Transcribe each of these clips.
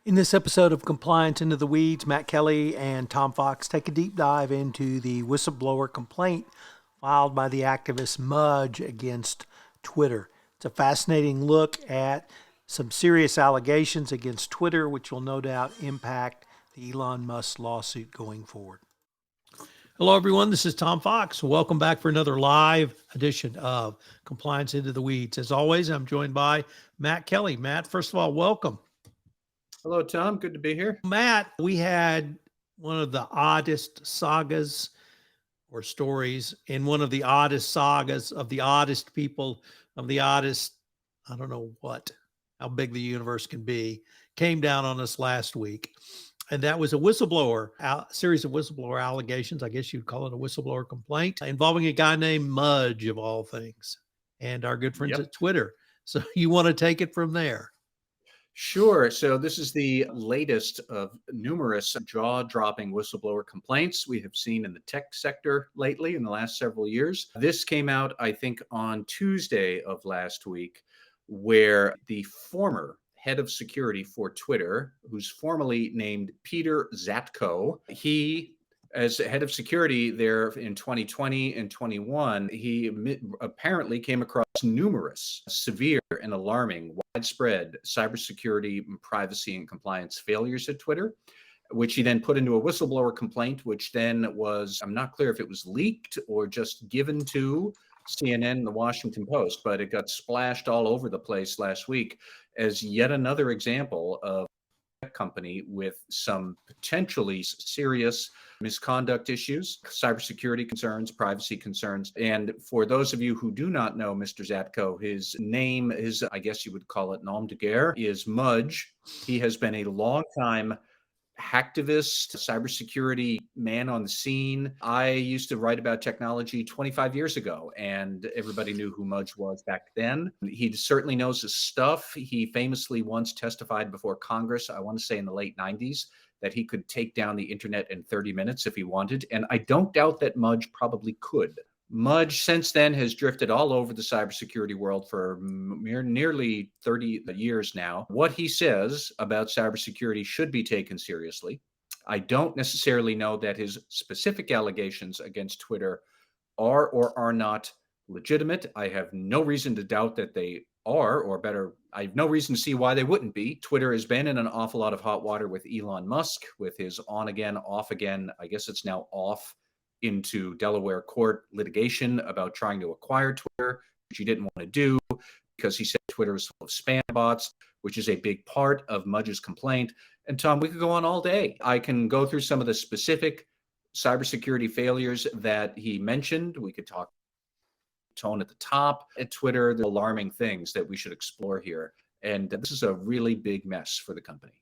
In this episode of Compliance Into the Weeds, Matt Kelly and Tom Fox take a deep dive into the whistleblower complaint filed by the activist Mudge against Twitter. It's a fascinating look at some serious allegations against Twitter, which will no doubt impact the Elon Musk lawsuit going forward. Hello, everyone. This is Tom Fox. Welcome back for another live edition of Compliance Into the Weeds. As always, I'm joined by Matt Kelly. Matt, first of all, welcome. Hello, Tom. Good to be here. Matt, we had one of the oddest sagas or stories in one of the oddest sagas of the oddest people of the oddest, I don't know how big the universe can be, came down on us last week. And that was a series of whistleblower allegations. I guess you'd call it a whistleblower complaint involving a guy named Mudge, of all things, and our good friends at Twitter. So you want to take it from there? Sure. So this is the latest of numerous jaw-dropping whistleblower complaints we have seen in the tech sector lately in the last several years. This came out, I think, on Tuesday of last week, where the former head of security for Twitter, who's formerly named Peter Zatko, he as head of security there in 2020 and 21, he apparently came across numerous severe and alarming, widespread cybersecurity, privacy, and compliance failures at Twitter, which he then put into a whistleblower complaint, which then was, I'm not clear if it was leaked or just given to CNN and the Washington Post, but it got splashed all over the place last week as yet another example of a company with some potentially serious misconduct issues, cybersecurity concerns, privacy concerns. And for those of you who do not know Mr. Zatko, his name is, I guess you would call it nom de guerre, is Mudge. He has been a long time hacktivist, cybersecurity man on the scene. I used to write about technology 25 years ago, and everybody knew who Mudge was back then. He certainly knows his stuff. He famously once testified before Congress, I want to say in the late 90s, that he could take down the internet in 30 minutes if he wanted. And I don't doubt that Mudge probably could. Mudge since then has drifted all over the cybersecurity world for nearly 30 years now. What he says about cybersecurity should be taken seriously. I don't necessarily know that his specific allegations against Twitter are or are not legitimate. I have no reason to doubt that they are, or better, I have no reason to see why they wouldn't be. Twitter has been in an awful lot of hot water with Elon Musk, with his on again, off again, I guess it's now off into Delaware court litigation about trying to acquire Twitter, which he didn't want to do because he said Twitter was full of spam bots, which is a big part of Mudge's complaint. And Tom, we could go on all day. I can go through some of the specific cybersecurity failures that he mentioned. We could talk tone at the top at Twitter, the alarming things that we should explore here. And this is a really big mess for the company.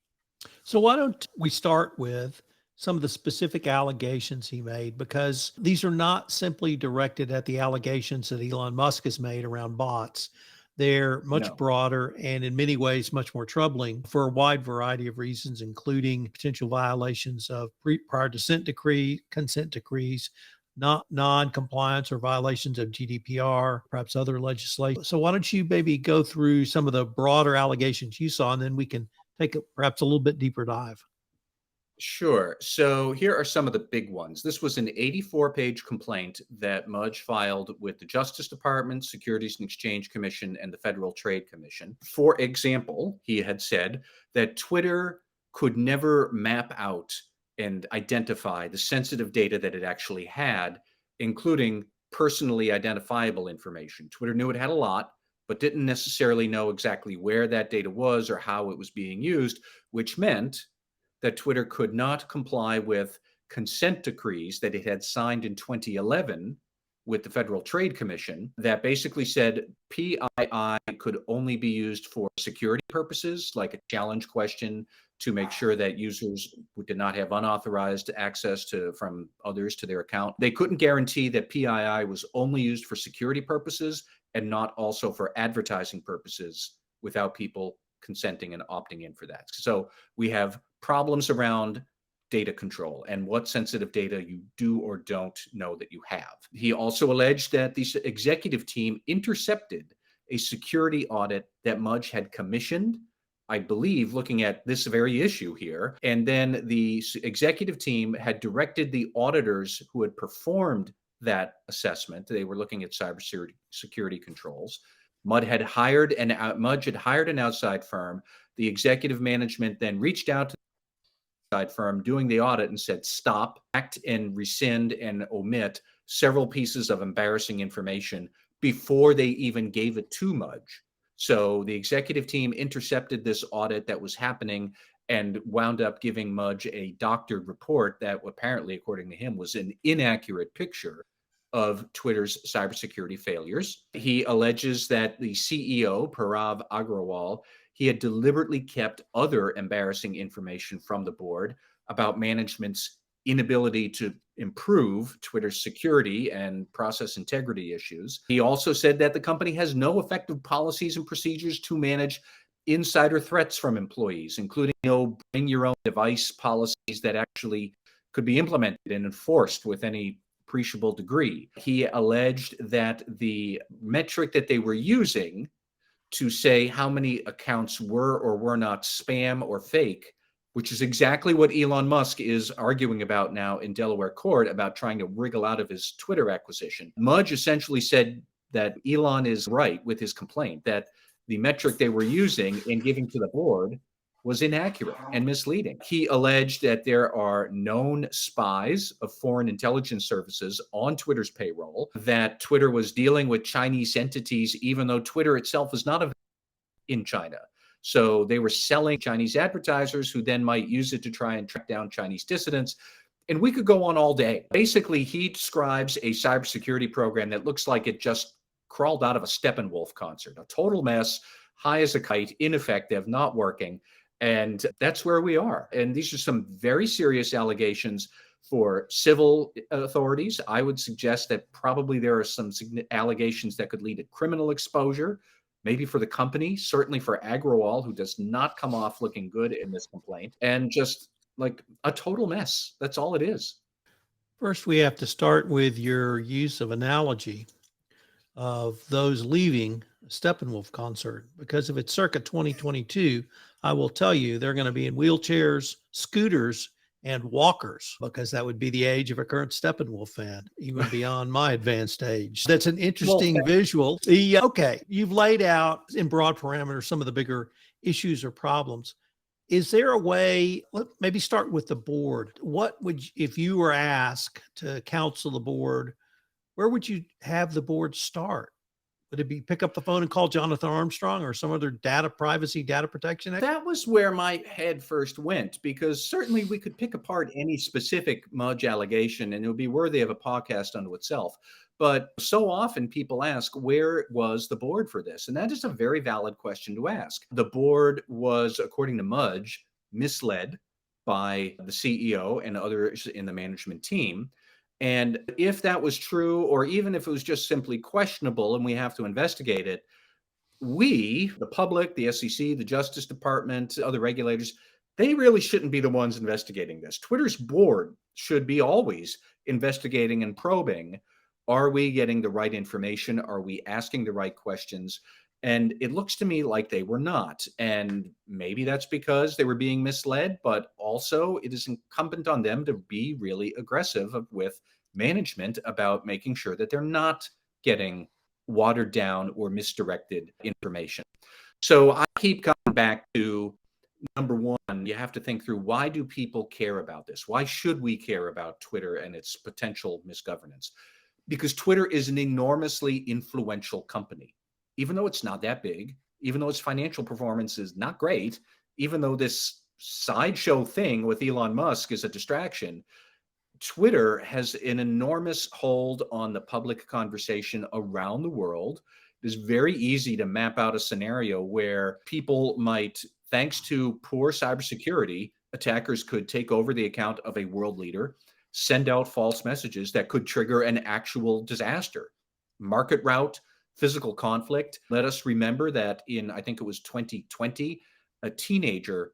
So why don't we start with some of the specific allegations he made, because these are not simply directed at the allegations that Elon Musk has made around bots. They're much broader and in many ways much more troubling for a wide variety of reasons, including potential violations of prior consent decrees, not non-compliance or violations of GDPR, perhaps other legislation. So why don't you maybe go through some of the broader allegations you saw, and then we can take perhaps a little bit deeper dive. Sure. So here are some of the big ones. This was an 84-page complaint that Mudge filed with the Justice Department, Securities and Exchange Commission, and the Federal Trade Commission. For example, he had said that Twitter could never map out and identify the sensitive data that it actually had, including personally identifiable information. Twitter knew it had a lot, but didn't necessarily know exactly where that data was or how it was being used, which meant that Twitter could not comply with consent decrees that it had signed in 2011 with the Federal Trade Commission that basically said PII could only be used for security purposes, like a challenge question to make sure that users who did not have unauthorized access from others to their account. They couldn't guarantee that PII was only used for security purposes and not also for advertising purposes without people consenting and opting in for that. So we have problems around data control and what sensitive data you do or don't know that you have. He also alleged that the executive team intercepted a security audit that Mudge had commissioned I believe, looking at this very issue here. And then the executive team had directed the auditors who had performed that assessment. They were looking at security controls. Mudge had hired an outside firm. The executive management then reached out to the outside firm doing the audit and said, stop, act and rescind and omit several pieces of embarrassing information before they even gave it to Mudge. So the executive team intercepted this audit that was happening and wound up giving Mudge a doctored report that apparently, according to him, was an inaccurate picture of Twitter's cybersecurity failures. He alleges that the CEO, Parav Agrawal, he had deliberately kept other embarrassing information from the board about management's inability to improve Twitter's security and process integrity issues. He also said that the company has no effective policies and procedures to manage insider threats from employees, including bring your own device policies that actually could be implemented and enforced with any appreciable degree. He alleged that the metric that they were using to say how many accounts were or were not spam or fake, which is exactly what Elon Musk is arguing about now in Delaware court about trying to wriggle out of his Twitter acquisition. Mudge essentially said that Elon is right with his complaint, that the metric they were using in giving to the board was inaccurate and misleading. He alleged that there are known spies of foreign intelligence services on Twitter's payroll, that Twitter was dealing with Chinese entities, even though Twitter itself is not in China. So they were selling Chinese advertisers who then might use it to try and track down Chinese dissidents. And we could go on all day. Basically, he describes a cybersecurity program that looks like it just crawled out of a Steppenwolf concert, a total mess, high as a kite, ineffective, not working. And that's where we are. And these are some very serious allegations for civil authorities. I would suggest that probably there are some allegations that could lead to criminal exposure, maybe for the company, certainly for Agrawal, who does not come off looking good in this complaint, and just like a total mess. That's all it is. First, we have to start with your use of analogy of those leaving a Steppenwolf concert, because if it's circa 2022, I will tell you they're going to be in wheelchairs, scooters, and walkers, because that would be the age of a current Steppenwolf fan, even beyond my advanced age. That's an interesting visual. Okay, you've laid out in broad parameters some of the bigger issues or problems. Is there a way, maybe start with the board. What would, if you were asked to counsel the board, where would you have the board start? Would it be pick up the phone and call Jonathan Armstrong or some other data protection? That was where my head first went, because certainly we could pick apart any specific Mudge allegation and it would be worthy of a podcast unto itself. But so often people ask, where was the board for this? And that is a very valid question to ask. The board was, according to Mudge, misled by the CEO and others in the management team. And if that was true, or even if it was just simply questionable and we have to investigate it, we, the public, the SEC, the Justice Department, other regulators, they really shouldn't be the ones investigating this. Twitter's board should be always investigating and probing. Are we getting the right information? Are we asking the right questions? And it looks to me like they were not. And maybe that's because they were being misled, but also it is incumbent on them to be really aggressive with management about making sure that they're not getting watered down or misdirected information. So I keep coming back to number one, you have to think through, why do people care about this? Why should we care about Twitter and its potential misgovernance? Because Twitter is an enormously influential company. Even though it's not that big, even though its financial performance is not great, even though this sideshow thing with Elon Musk is a distraction, Twitter has an enormous hold on the public conversation around the world. It is very easy to map out a scenario where people might, thanks to poor cybersecurity, attackers could take over the account of a world leader, send out false messages that could trigger an actual disaster. Market rout, physical conflict. Let us remember that in, I think it was 2020, a teenager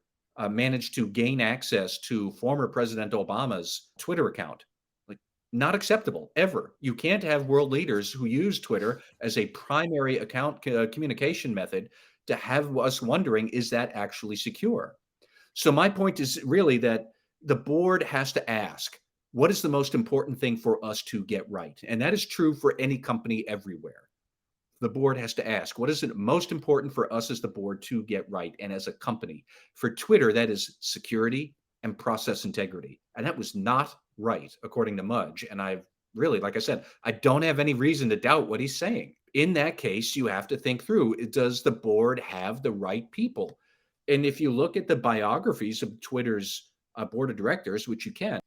managed to gain access to former President Obama's Twitter account. Like, not acceptable ever. You can't have world leaders who use Twitter as a primary account communication method to have us wondering, is that actually secure? So my point is really that the board has to ask, what is the most important thing for us to get right? And that is true for any company everywhere. The board has to ask, what is it most important for us as the board to get right and as a company? For Twitter, that is security and process integrity. And that was not right, according to Mudge. And I really, like I said, I don't have any reason to doubt what he's saying. In that case, you have to think through, does the board have the right people? And if you look at the biographies of Twitter's board of directors, which you can,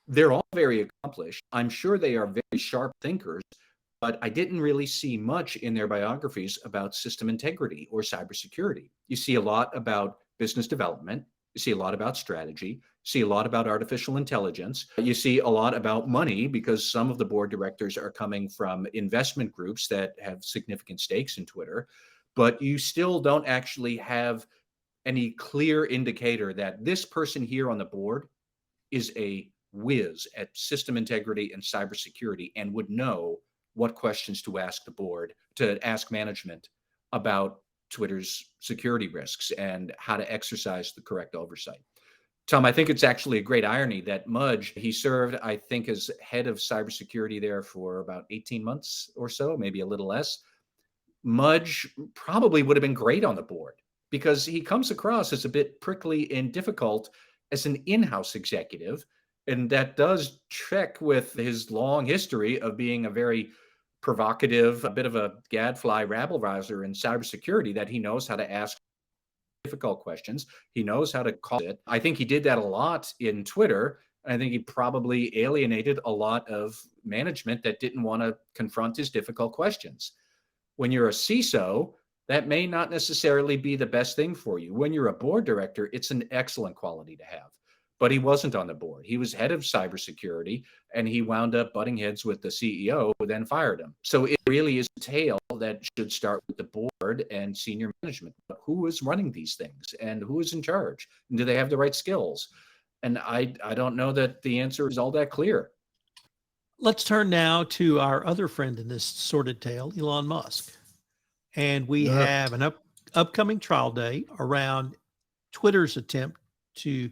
they're all very accomplished. I'm sure they are very sharp thinkers, but I didn't really see much in their biographies about system integrity or cybersecurity. You see a lot about business development. You see a lot about strategy. You see a lot about artificial intelligence. You see a lot about money because some of the board directors are coming from investment groups that have significant stakes in Twitter. But you still don't actually have any clear indicator that this person here on the board is a whiz at system integrity and cybersecurity and would know what questions to ask the board, to ask management about Twitter's security risks and how to exercise the correct oversight. Tom, I think it's actually a great irony that Mudge, he served, I think, as head of cybersecurity there for about 18 months or so, maybe a little less. Mudge probably would have been great on the board because he comes across as a bit prickly and difficult as an in-house executive. And that does check with his long history of being a very provocative, a bit of a gadfly rabble rouser in cybersecurity, that he knows how to ask difficult questions. He knows how to call it. I think he did that a lot in Twitter. I think he probably alienated a lot of management that didn't want to confront his difficult questions. When you're a CISO, that may not necessarily be the best thing for you. When you're a board director, it's an excellent quality to have. But he wasn't on the board. He was head of cybersecurity, and he wound up butting heads with the CEO, who then fired him. So it really is a tale that should start with the board and senior management. Who is running these things, and who is in charge? And do they have the right skills? And I don't know that the answer is all that clear. Let's turn now to our other friend in this sordid tale, Elon Musk. And we have an upcoming trial date around Twitter's attempt to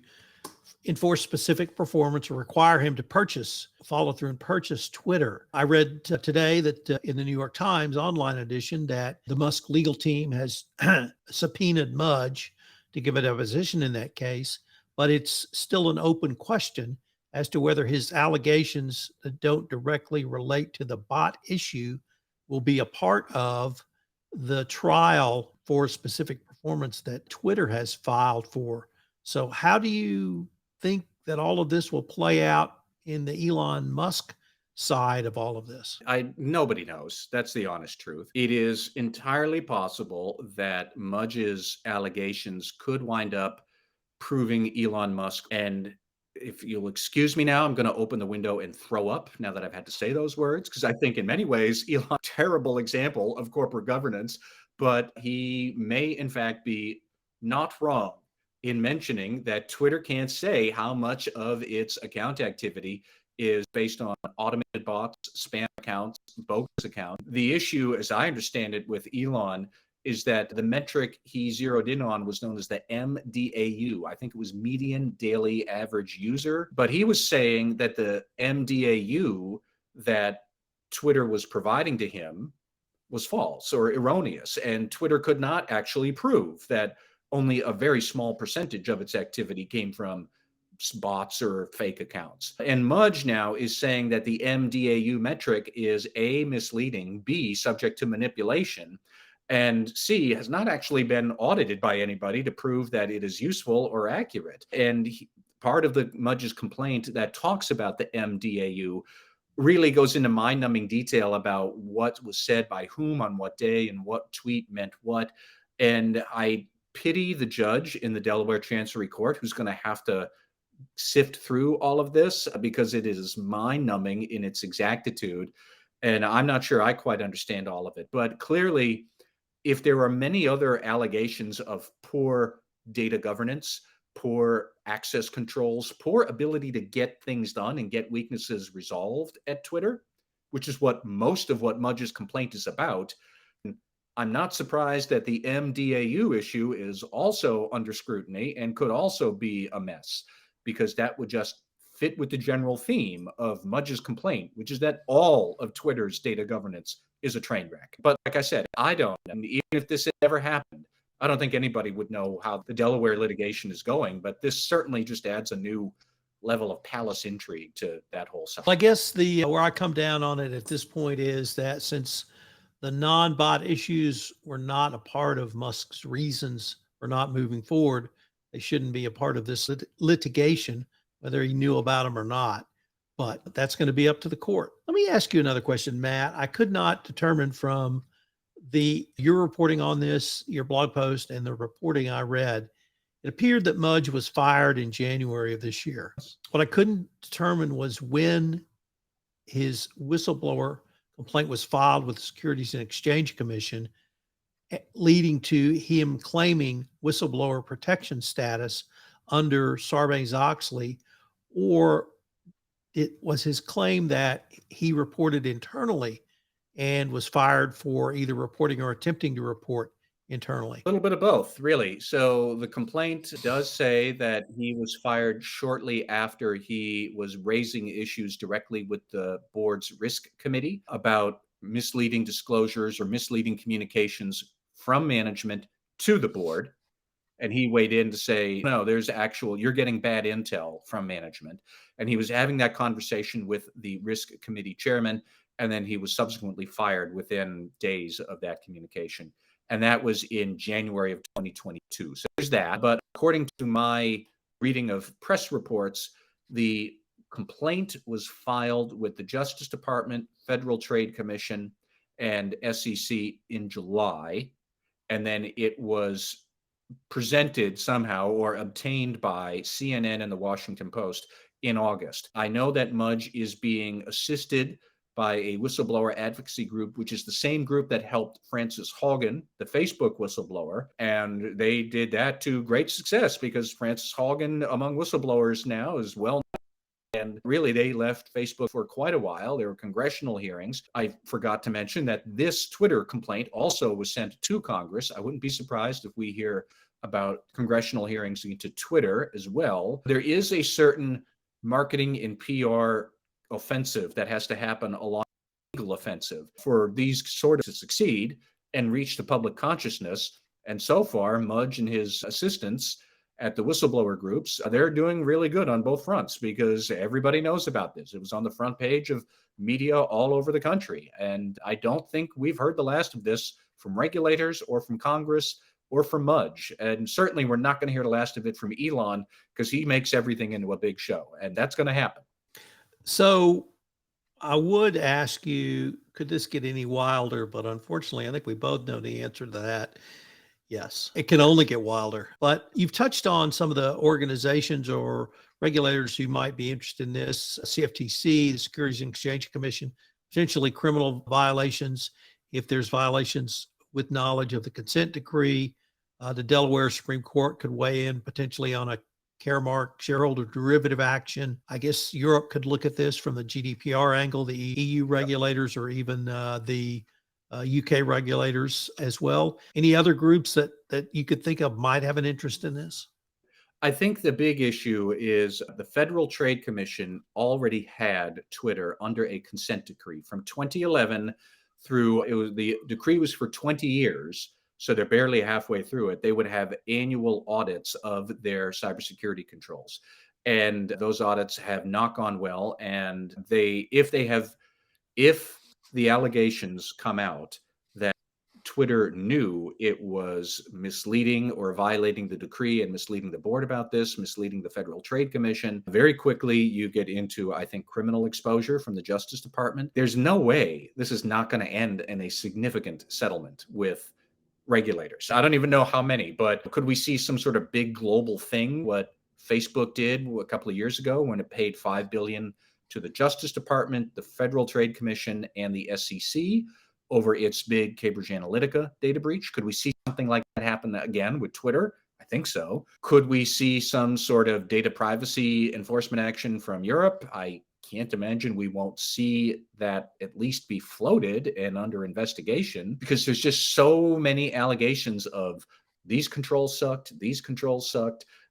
enforce specific performance or require him to follow through and purchase Twitter. I read today that in the New York Times online edition that the Musk legal team has subpoenaed Mudge to give a deposition in that case, but it's still an open question as to whether his allegations that don't directly relate to the bot issue will be a part of the trial for specific performance that Twitter has filed for. So how do you think that all of this will play out in the Elon Musk side of all of this? Nobody knows. That's the honest truth. It is entirely possible that Mudge's allegations could wind up proving Elon Musk. And if you'll excuse me now, I'm going to open the window and throw up now that I've had to say those words, because I think in many ways, Elon, terrible example of corporate governance, but he may in fact be not wrong in mentioning that Twitter can't say how much of its account activity is based on automated bots, spam accounts, bogus accounts. The issue, as I understand it, with Elon is that the metric he zeroed in on was known as the MDAU. I think it was median daily average user. But he was saying that the MDAU that Twitter was providing to him was false or erroneous. And Twitter could not actually prove that only a very small percentage of its activity came from bots or fake accounts. And Mudge now is saying that the MDAU metric is A, misleading, B, subject to manipulation, and C, has not actually been audited by anybody to prove that it is useful or accurate. And part of the Mudge's complaint that talks about the MDAU really goes into mind-numbing detail about what was said by whom on what day and what tweet meant what. And I pity the judge in the Delaware Chancery Court who's going to have to sift through all of this because it is mind-numbing in its exactitude. And I'm not sure I quite understand all of it. But clearly, if there are many other allegations of poor data governance, poor access controls, poor ability to get things done and get weaknesses resolved at Twitter, which is what most of what Mudge's complaint is about, I'm not surprised that the MDAU issue is also under scrutiny and could also be a mess, because that would just fit with the general theme of Mudge's complaint, which is that all of Twitter's data governance is a train wreck. But like I said, I don't. And even if this had ever happened, I don't think anybody would know how the Delaware litigation is going. But this certainly just adds a new level of palace intrigue to that whole subject. I guess the where I come down on it at this point is that since the non-bot issues were not a part of Musk's reasons for not moving forward, they shouldn't be a part of this litigation, whether he knew about them or not. But that's going to be up to the court. Let me ask you another question, Matt. I could not determine from your reporting on this, your blog post, and the reporting I read, it appeared that Mudge was fired in January of this year. What I couldn't determine was when his whistleblower complaint was filed with the Securities and Exchange Commission, leading to him claiming whistleblower protection status under Sarbanes-Oxley, or it was his claim that he reported internally and was fired for either reporting or attempting to report internally. A little bit of both, really. So the complaint does say that he was fired shortly after he was raising issues directly with the board's risk committee about misleading disclosures or misleading communications from management to the board. And he weighed in to say, no, you're getting bad intel from management. And he was having that conversation with the risk committee chairman. And then he was subsequently fired within days of that communication. And that was in January of 2022. So there's that. But according to my reading of press reports, the complaint was filed with the Justice Department, Federal Trade Commission, and SEC in July. And then it was presented somehow or obtained by CNN and the Washington Post in August. I know that Mudge is being assisted by a whistleblower advocacy group, which is the same group that helped Frances Haugen, the Facebook whistleblower. And they did that to great success because Frances Haugen, among whistleblowers now, is well known. And really, they left Facebook for quite a while. There were congressional hearings. I forgot to mention that this Twitter complaint also was sent to Congress. I wouldn't be surprised if we hear about congressional hearings into Twitter as well. There is a certain marketing and PR offensive that has to happen along the legal offensive for these sort of to succeed and reach the public consciousness. And so far, Mudge and his assistants at the whistleblower groups, they're doing really good on both fronts because everybody knows about this. It was on the front page of media all over the country. And I don't think we've heard the last of this from regulators or from Congress or from Mudge. And certainly we're not going to hear the last of it from Elon because he makes everything into a big show. And that's going to happen. So I would ask you, could this get any wilder? But unfortunately, I think we both know the answer to that. Yes, it can only get wilder. But you've touched on some of the organizations or regulators who might be interested in this: CFTC, the Securities and Exchange Commission, potentially criminal violations if there's violations with knowledge of the consent decree. The Delaware Supreme Court could weigh in potentially on a Caremark shareholder derivative action. I guess Europe could look at this from the GDPR angle, the EU regulators, or even the UK regulators as well. Any other groups that you could think of might have an interest in this? I think the big issue is the Federal Trade Commission already had Twitter under a consent decree from 2011 through, the decree was for 20 years. So they're barely halfway through it. They would have annual audits of their cybersecurity controls. And those audits have not gone well. And if the allegations come out that Twitter knew it was misleading or violating the decree and misleading the board about this, misleading the Federal Trade Commission, very quickly you get into, I think, criminal exposure from the Justice Department. There's no way this is not going to end in a significant settlement with regulators. I don't even know how many, but could we see some sort of big global thing, what Facebook did a couple of years ago when it paid $5 billion to the Justice Department, the Federal Trade Commission, and the SEC over its big Cambridge Analytica data breach? Could we see something like that happen again with Twitter? I think so. Could we see some sort of data privacy enforcement action from Europe? I can't imagine we won't see that at least be floated and under investigation, because there's just so many allegations of these controls sucked,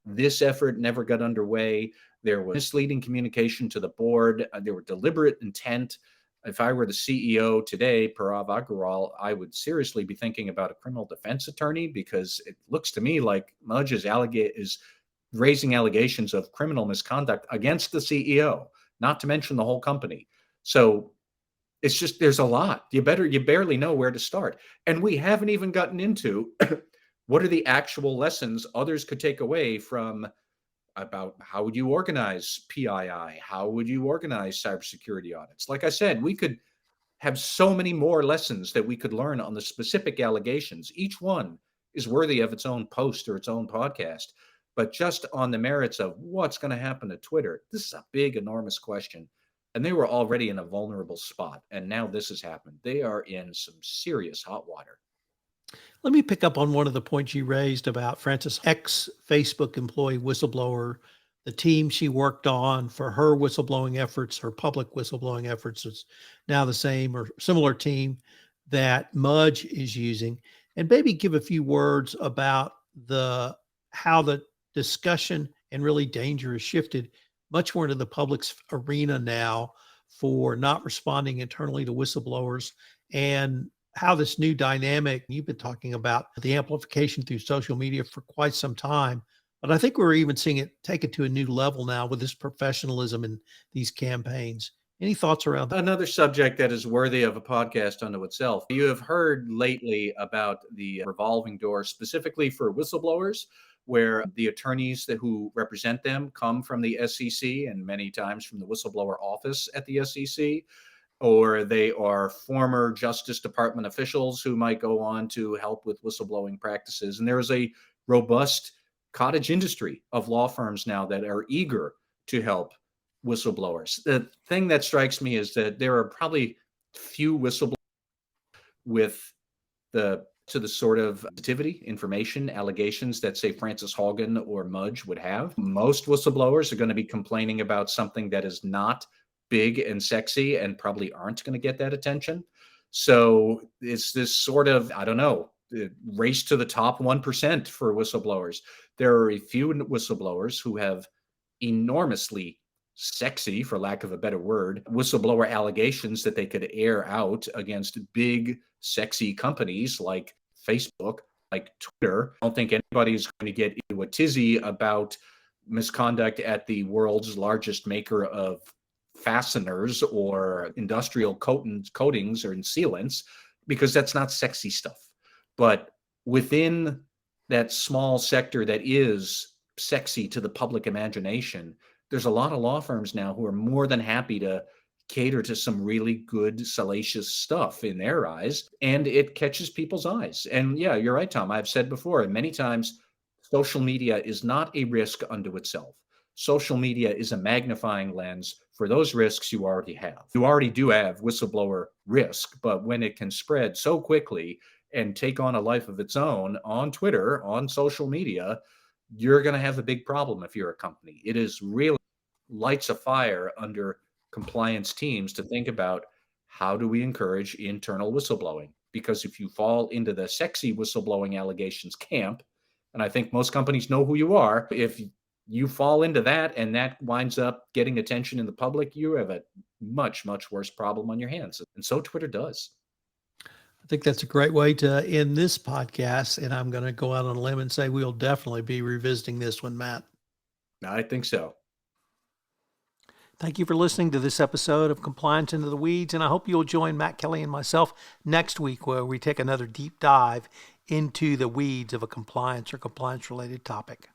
this effort never got underway, there was misleading communication to the board, there were deliberate intent. If I were the CEO today, Parav Agarwal, I would seriously be thinking about a criminal defense attorney, because it looks to me like Mudge is raising allegations of criminal misconduct against the CEO, not to mention the whole company. So it's just, there's a lot. You barely know where to start. And we haven't even gotten into what are the actual lessons others could take away from about how would you organize PII? How would you organize cybersecurity audits? Like I said, we could have so many more lessons that we could learn on the specific allegations. Each one is worthy of its own post or its own podcast. But just on the merits of what's going to happen to Twitter, this is a big, enormous question. And they were already in a vulnerable spot. And now this has happened. They are in some serious hot water. Let me pick up on one of the points you raised about Frances, ex-Facebook employee whistleblower. The team she worked on for her whistleblowing efforts, her public whistleblowing efforts, is now the same or similar team that Mudge is using. And maybe give a few words about how the discussion and really danger has shifted much more into the public's arena now for not responding internally to whistleblowers, and how this new dynamic, you've been talking about the amplification through social media for quite some time, but I think we're even seeing it take it to a new level now with this professionalism in these campaigns. Any thoughts around that? Another subject that is worthy of a podcast unto itself. You have heard lately about the revolving door specifically for whistleblowers, where the attorneys who represent them come from the SEC and many times from the whistleblower office at the SEC, or they are former Justice Department officials who might go on to help with whistleblowing practices. And there is a robust cottage industry of law firms now that are eager to help whistleblowers. The thing that strikes me is that there are probably few whistleblowers with the sort of sensitivity, information, allegations that, say, Frances Haugen or Mudge would have. Most whistleblowers are going to be complaining about something that is not big and sexy and probably aren't going to get that attention. So it's this sort of, I don't know, race to the top 1% for whistleblowers. There are a few whistleblowers who have enormously sexy, for lack of a better word, whistleblower allegations that they could air out against big, sexy companies like Facebook, like Twitter. I don't think anybody's going to get into a tizzy about misconduct at the world's largest maker of fasteners or industrial coatings or sealants, because that's not sexy stuff. But within that small sector that is sexy to the public imagination, there's a lot of law firms now who are more than happy to cater to some really good, salacious stuff in their eyes, and it catches people's eyes. And yeah, you're right, Tom. I've said before, many times, social media is not a risk unto itself. Social media is a magnifying lens for those risks you already have. You already do have whistleblower risk, but when it can spread so quickly and take on a life of its own on Twitter, on social media, you're going to have a big problem if you're a company. It is really lights a fire under compliance teams to think about, how do we encourage internal whistleblowing? Because if you fall into the sexy whistleblowing allegations camp, and I think most companies know who you are, if you fall into that and that winds up getting attention in the public, you have a much, much worse problem on your hands. And so Twitter does. I think that's a great way to end this podcast. And I'm going to go out on a limb and say we'll definitely be revisiting this one, Matt. I think so. Thank you for listening to this episode of Compliance Into the Weeds, and I hope you'll join Matt Kelly and myself next week, where we take another deep dive into the weeds of a compliance or compliance-related topic.